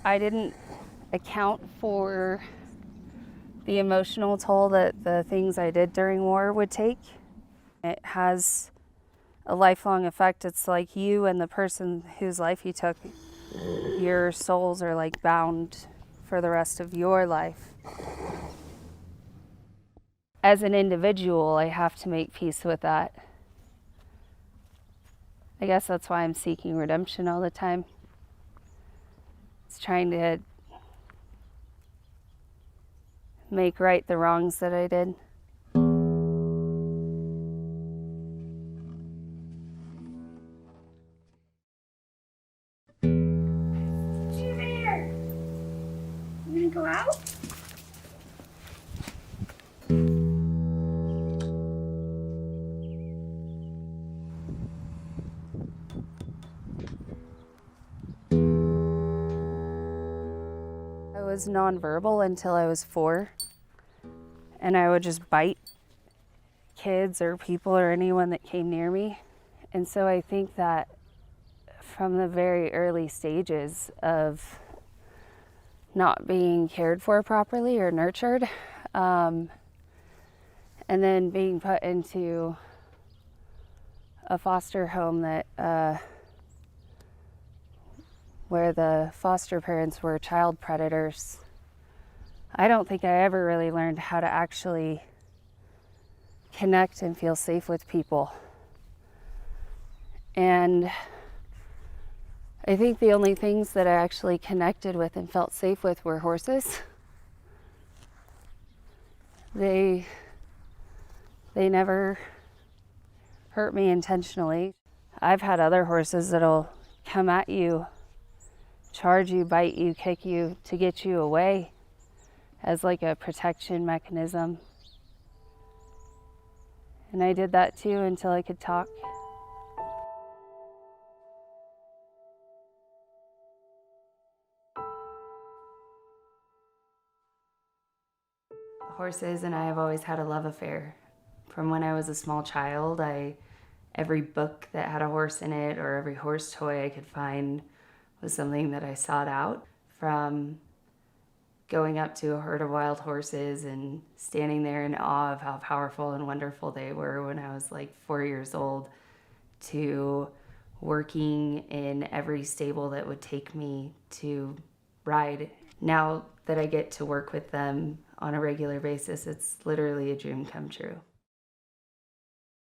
I didn't account for the emotional toll that the things I did during war would take. It has a lifelong effect. It's like you and the person whose life you took, your souls are like bound for the rest of your life. As an individual, I have to make peace with that. I guess that's why I'm seeking redemption all the time. It's trying to make right the wrongs that I did. You gonna go out? I was nonverbal until I was 4, and I would just bite kids or people or anyone that came near me. And so I think that from the very early stages of not being cared for properly or nurtured, and then being put into a foster home that where the foster parents were child predators, I don't think I ever really learned how to actually connect and feel safe with people. And I think the only things that I actually connected with and felt safe with were horses. They never hurt me intentionally. I've had other horses that'll come at you, charge you, bite you, kick you to get you away as like a protection mechanism. And I did that too until I could talk. Horses and I have always had a love affair. From when I was a small child, every book that had a horse in it or every horse toy I could find was something that I sought out. From going up to a herd of wild horses and standing there in awe of how powerful and wonderful they were when I was like 4 years old, to working in every stable that would take me to ride. Now that I get to work with them on a regular basis, it's literally a dream come true.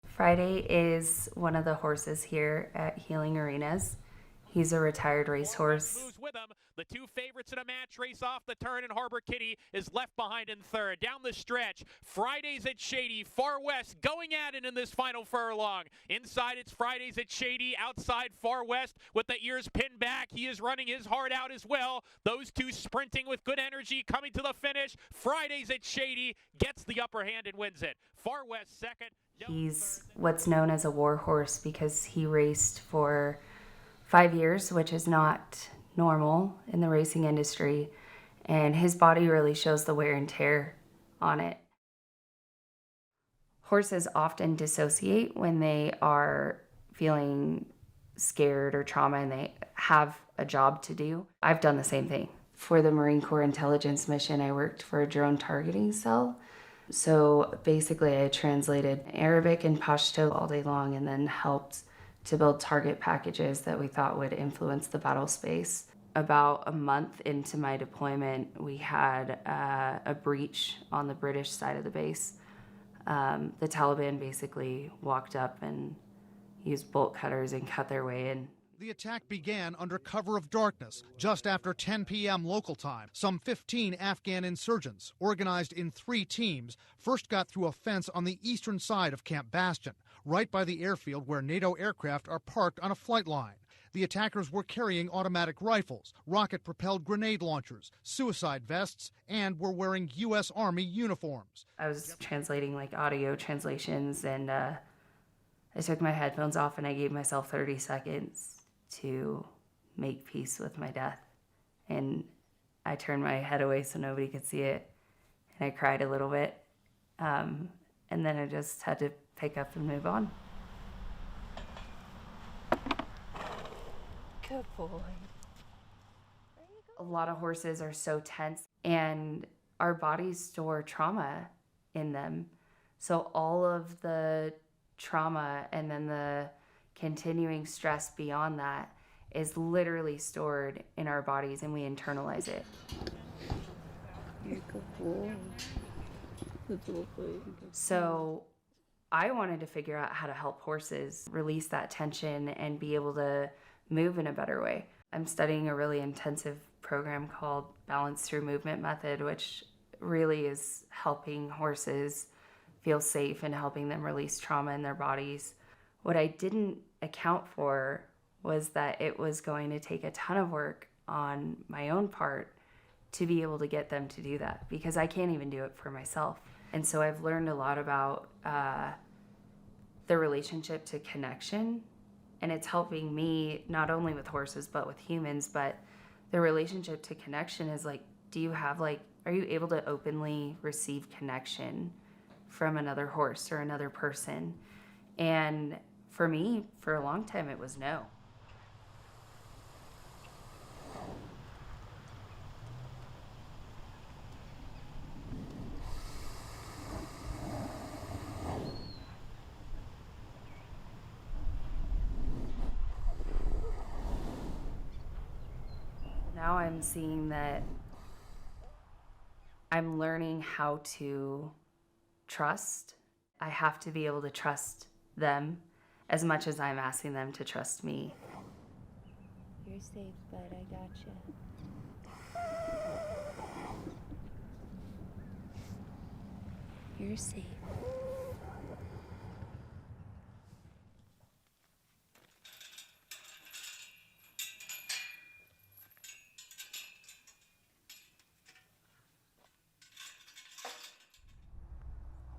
Friday is one of the horses here at Healing Arenas. He's a retired racehorse. With him. The two favorites in a match race off the turn, and Harbor Kitty is left behind in third. Down the stretch, Fridays at Shady, Far West going at it in this final furlong. Inside, it's Fridays at Shady. Outside, Far West with the ears pinned back. He is running his heart out as well. Those two sprinting with good energy coming to the finish. Fridays at Shady gets the upper hand and wins it. Far West second. He's what's known as a war horse because he raced for 5 years, which is not normal in the racing industry, and his body really shows the wear and tear on it. Horses often dissociate when they are feeling scared or trauma and they have a job to do. I've done the same thing. For the Marine Corps intelligence mission, I worked for a drone targeting cell. So basically I translated Arabic and Pashto all day long and then helped to build target packages that we thought would influence the battle space. About a month into my deployment, we had a breach on the British side of the base. The Taliban basically walked up and used bolt cutters and cut their way in. The attack began under cover of darkness just after 10 p.m. local time. Some 15 Afghan insurgents, organized in 3 teams, first got through a fence on the eastern side of Camp Bastion, right by the airfield where NATO aircraft are parked on a flight line. The attackers were carrying automatic rifles, rocket-propelled grenade launchers, suicide vests, and were wearing U.S. Army uniforms. I was translating like audio translations, and I took my headphones off and I gave myself 30 seconds to make peace with my death. And I turned my head away so nobody could see it, and I cried a little bit. And then I just had to pick up and move on. Good boy. There you go. A lot of horses are so tense, and our bodies store trauma in them. So all of the trauma and then the continuing stress beyond that is literally stored in our bodies, and we internalize it. You're a good boy. Good boy. So I wanted to figure out how to help horses release that tension and be able to move in a better way. I'm studying a really intensive program called Balance Through Movement Method, which really is helping horses feel safe and helping them release trauma in their bodies. What I didn't account for was that it was going to take a ton of work on my own part to be able to get them to do that, because I can't even do it for myself. And so I've learned a lot about the relationship to connection, and it's helping me not only with horses but with humans. But the relationship to connection is like, are you able to openly receive connection from another horse or another person? And for me, for a long time, it was no. Now I'm seeing that I'm learning how to trust. I have to be able to trust them as much as I'm asking them to trust me. You're safe, bud. I got you. You're safe.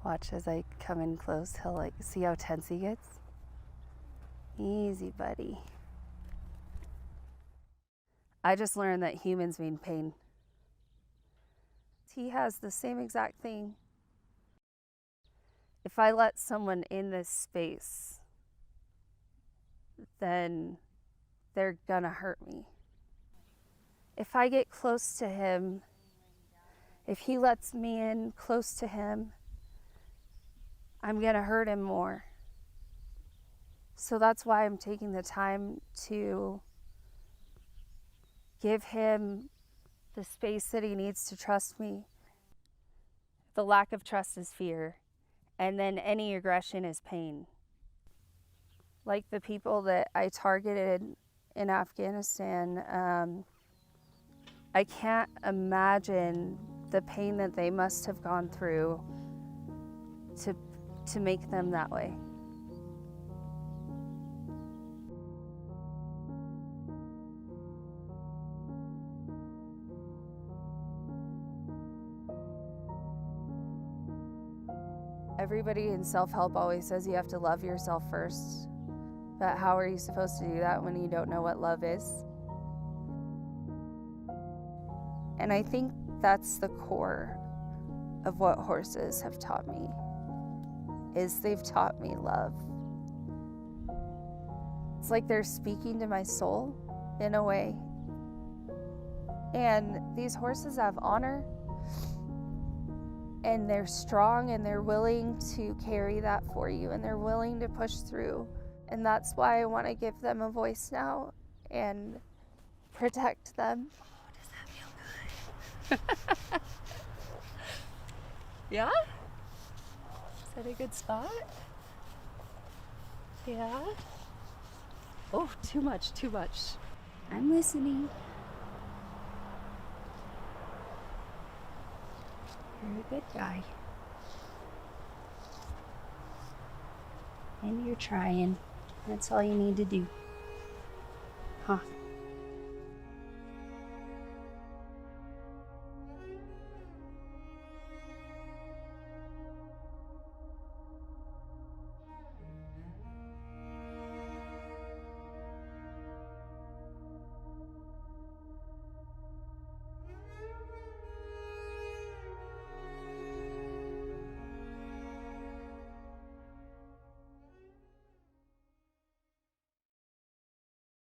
Watch as I come in close, he'll see how tense he gets. Easy, buddy. I just learned that humans mean pain. He has the same exact thing. If I let someone in this space, then they're gonna hurt me. If I get close to him, if he lets me in close to him, I'm gonna hurt him more. So that's why I'm taking the time to give him the space that he needs to trust me. The lack of trust is fear, and then any aggression is pain. Like the people that I targeted in Afghanistan, I can't imagine the pain that they must have gone through to make them that way. Everybody in self-help always says you have to love yourself first, but how are you supposed to do that when you don't know what love is? And I think that's the core of what horses have taught me, is they've taught me love. It's like they're speaking to my soul in a way. And these horses have honor, and they're strong, and they're willing to carry that for you, and they're willing to push through. And that's why I want to give them a voice now and protect them. Oh, does that feel good? Yeah? Is that a good spot? Yeah? Oh, too much, too much. I'm listening. You're a good guy. And you're trying. That's all you need to do. Huh?